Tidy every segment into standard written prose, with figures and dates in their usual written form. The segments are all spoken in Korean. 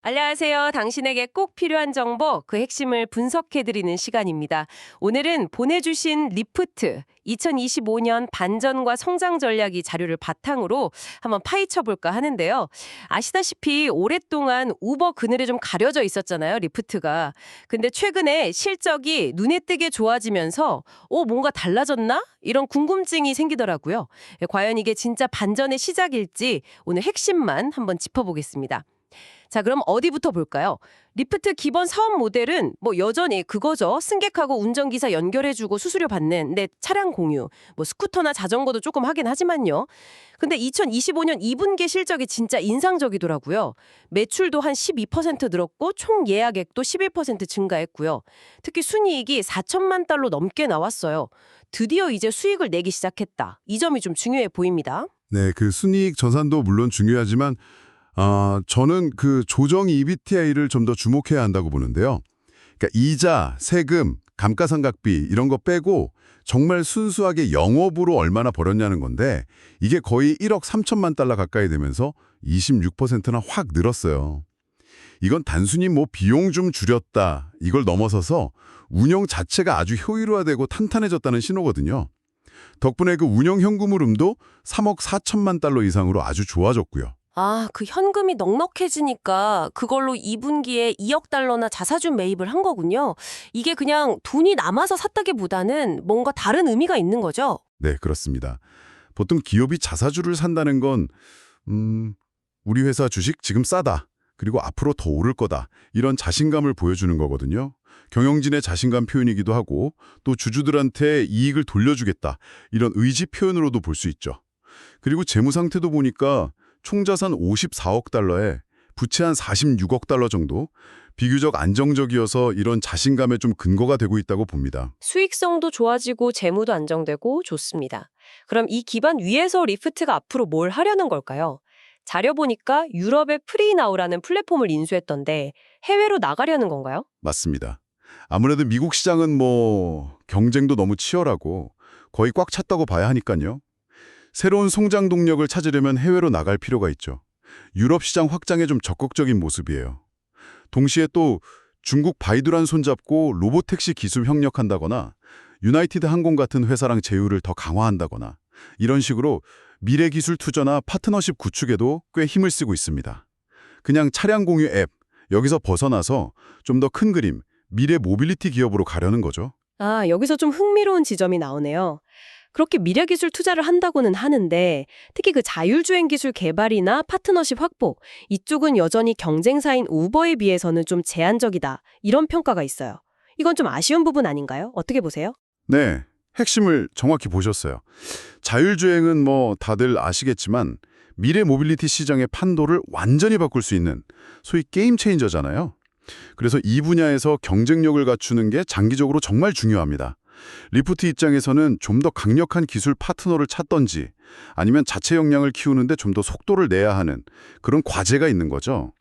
안녕하세요. 당신에게 꼭 필요한 정보, 그 핵심을 분석해드리는 시간입니다. 오늘은 보내주신 리프트, 2025년 반전과 성장 전략이 자료를 바탕으로 한번 파헤쳐볼까 하는데요. 아시다시피 오랫동안 우버 그늘에 좀 가려져 있었잖아요, 리프트가. 근데 최근에 실적이 눈에 띄게 좋아지면서 뭔가 달라졌나? 이런 궁금증이 생기더라고요. 과연 이게 진짜 반전의 시작일지 오늘 핵심만 한번 짚어보겠습니다. 자, 그럼 어디부터 볼까요? 리프트 기본 사업 모델은 여전히 그거죠. 승객하고 운전기사 연결해주고 수수료 받는 차량 공유, 스쿠터나 자전거도 조금 하긴 하지만요. 근데 2025년 2분기 실적이 진짜 인상적이더라고요. 매출도 한 12% 늘었고 총 예약액도 11% 증가했고요. 특히 순이익이 4천만 달러 넘게 나왔어요. 드디어 이제 수익을 내기 시작했다. 이 점이 좀 중요해 보입니다. 네, 그 순이익 전산도 물론 중요하지만 저는 그 조정 EBITI를 좀 더 주목해야 한다고 보는데요. 그러니까 이자, 세금, 감가상각비 이런 거 빼고 정말 순수하게 영업으로 얼마나 벌었냐는 건데 이게 거의 1억 3천만 달러 가까이 되면서 26%나 확 늘었어요. 이건 단순히 비용 좀 줄였다 이걸 넘어서서 운영 자체가 아주 효율화되고 탄탄해졌다는 신호거든요. 덕분에 그 운영 현금 흐름도 3억 4천만 달러 이상으로 아주 좋아졌고요. 그 현금이 넉넉해지니까 그걸로 2분기에 2억 달러나 자사주 매입을 한 거군요. 이게 그냥 돈이 남아서 샀다기보다는 뭔가 다른 의미가 있는 거죠? 네, 그렇습니다. 보통 기업이 자사주를 산다는 건 우리 회사 주식 지금 싸다. 그리고 앞으로 더 오를 거다. 이런 자신감을 보여주는 거거든요. 경영진의 자신감 표현이기도 하고 또 주주들한테 이익을 돌려주겠다. 이런 의지 표현으로도 볼 수 있죠. 그리고 재무 상태도 보니까 총자산 54억 달러에 부채 한 46억 달러 정도, 비교적 안정적이어서 이런 자신감에 좀 근거가 되고 있다고 봅니다. 수익성도 좋아지고 재무도 안정되고 좋습니다. 그럼 이 기반 위에서 리프트가 앞으로 뭘 하려는 걸까요? 자료 보니까 유럽의 프리나우라는 플랫폼을 인수했던데 해외로 나가려는 건가요? 맞습니다. 아무래도 미국 시장은 경쟁도 너무 치열하고 거의 꽉 찼다고 봐야 하니까요. 새로운 성장 동력을 찾으려면 해외로 나갈 필요가 있죠. 유럽 시장 확장에 좀 적극적인 모습이에요. 동시에 또 중국 바이두란 손잡고 로보택시 기술 협력한다거나 유나이티드 항공 같은 회사랑 제휴를 더 강화한다거나 이런 식으로 미래 기술 투자나 파트너십 구축에도 꽤 힘을 쓰고 있습니다. 그냥 차량 공유 앱, 여기서 벗어나서 좀 더 큰 그림, 미래 모빌리티 기업으로 가려는 거죠. 여기서 좀 흥미로운 지점이 나오네요. 그렇게 미래기술 투자를 한다고는 하는데 특히 그 자율주행 기술 개발이나 파트너십 확보, 이쪽은 여전히 경쟁사인 우버에 비해서는 좀 제한적이다. 이런 평가가 있어요. 이건 좀 아쉬운 부분 아닌가요? 어떻게 보세요? 네, 핵심을 정확히 보셨어요. 자율주행은 다들 아시겠지만 미래 모빌리티 시장의 판도를 완전히 바꿀 수 있는 소위 게임 체인저잖아요. 그래서 이 분야에서 경쟁력을 갖추는 게 장기적으로 정말 중요합니다. 리프트 입장에서는 좀 더 강력한 기술 파트너를 찾던지 아니면 자체 역량을 키우는데 좀 더 속도를 내야 하는 그런 과제가 있는 거죠.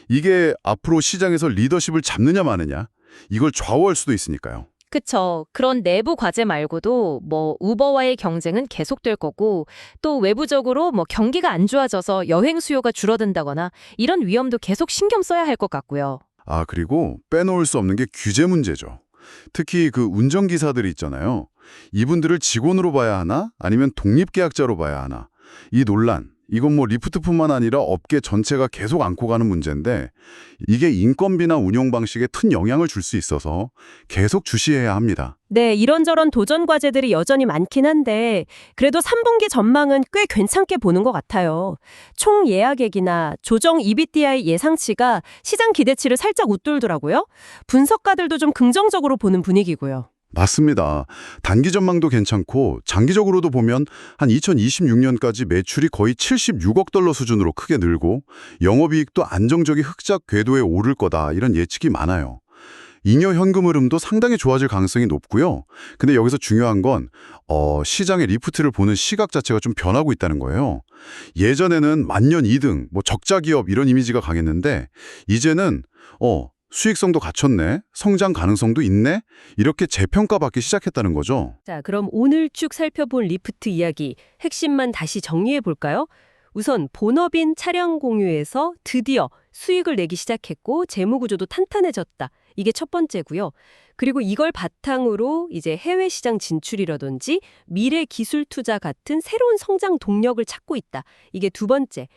이게 앞으로 시장에서 리더십을 잡느냐 마느냐 이걸 좌우할 수도 있으니까요. 그쵸. 그런 내부 과제 말고도 우버와의 경쟁은 계속될 거고 또 외부적으로 경기가 안 좋아져서 여행 수요가 줄어든다거나 이런 위험도 계속 신경 써야 할 것 같고요. 그리고 빼놓을 수 없는 게 규제 문제죠. 특히 그 운전기사들이 있잖아요. 이분들을 직원으로 봐야 하나 아니면 독립계약자로 봐야 하나. 이 논란, 이건 리프트뿐만 아니라 업계 전체가 계속 안고 가는 문제인데 이게 인건비나 운영 방식에 큰 영향을 줄 수 있어서 계속 주시해야 합니다. 네, 이런저런 도전 과제들이 여전히 많긴 한데 그래도 3분기 전망은 꽤 괜찮게 보는 것 같아요. 총 예약액이나 조정 EBITDA 예상치가 시장 기대치를 살짝 웃돌더라고요. 분석가들도 좀 긍정적으로 보는 분위기고요. 맞습니다. 단기 전망도 괜찮고 장기적으로도 보면 한 2026년까지 매출이 거의 76억 달러 수준으로 크게 늘고 영업이익도 안정적인 흑자 궤도에 오를 거다 이런 예측이 많아요. 잉여 현금 흐름도 상당히 좋아질 가능성이 높고요. 근데 여기서 중요한 건 시장의 리프트를 보는 시각 자체가 좀 변하고 있다는 거예요. 예전에는 만년 2등, 적자 기업 이런 이미지가 강했는데 이제는 수익성도 갖췄네, 성장 가능성도 있네, 이렇게 재평가받기 시작했다는 거죠. 자, 그럼 오늘 쭉 살펴본 리프트 이야기 핵심만 다시 정리해 볼까요? 우선 본업인 차량 공유에서 드디어 수익을 내기 시작했고 재무 구조도 탄탄해졌다. 이게 첫 번째고요. 그리고 이걸 바탕으로 이제 해외 시장 진출이라든지 미래 기술 투자 같은 새로운 성장 동력을 찾고 있다. 이게 두 번째.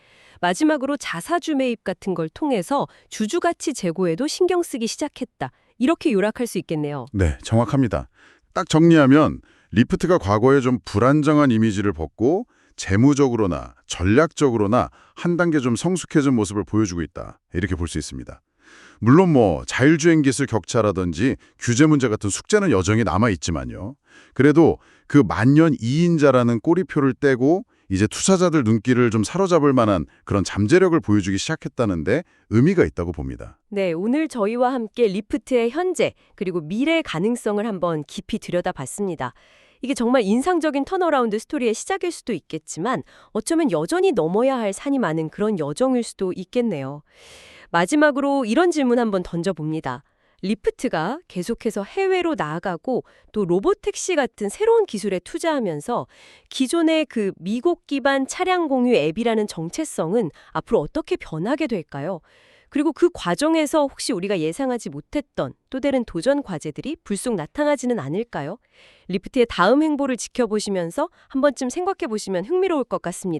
마지막으로 자사주 매입 같은 걸 통해서 주주 가치 제고에도 신경 쓰기 시작했다. 이렇게 요약할 수 있겠네요. 네, 정확합니다. 딱 정리하면 리프트가 과거에 좀 불안정한 이미지를 벗고 재무적으로나 전략적으로나 한 단계 좀 성숙해진 모습을 보여주고 있다. 이렇게 볼 수 있습니다. 물론 뭐 자율주행 기술 격차라든지 규제 문제 같은 숙제는 여전히 남아있지만요. 그래도 그 만년 2인자라는 꼬리표를 떼고 이제 투자자들 눈길을 좀 사로잡을 만한 그런 잠재력을 보여주기 시작했다는데 의미가 있다고 봅니다. 네, 오늘 저희와 함께 리프트의 현재 그리고 미래 가능성을 한번 깊이 들여다봤습니다. 이게 정말 인상적인 턴어라운드 스토리의 시작일 수도 있겠지만 어쩌면 여전히 넘어야 할 산이 많은 그런 여정일 수도 있겠네요. 마지막으로 이런 질문 한번 던져봅니다. 리프트가 계속해서 해외로 나아가고 또 로보택시 같은 새로운 기술에 투자하면서 기존의 그 미국 기반 차량 공유 앱이라는 정체성은 앞으로 어떻게 변하게 될까요? 그리고 그 과정에서 혹시 우리가 예상하지 못했던 또 다른 도전 과제들이 불쑥 나타나지는 않을까요? 리프트의 다음 행보를 지켜보시면서 한 번쯤 생각해 보시면 흥미로울 것 같습니다.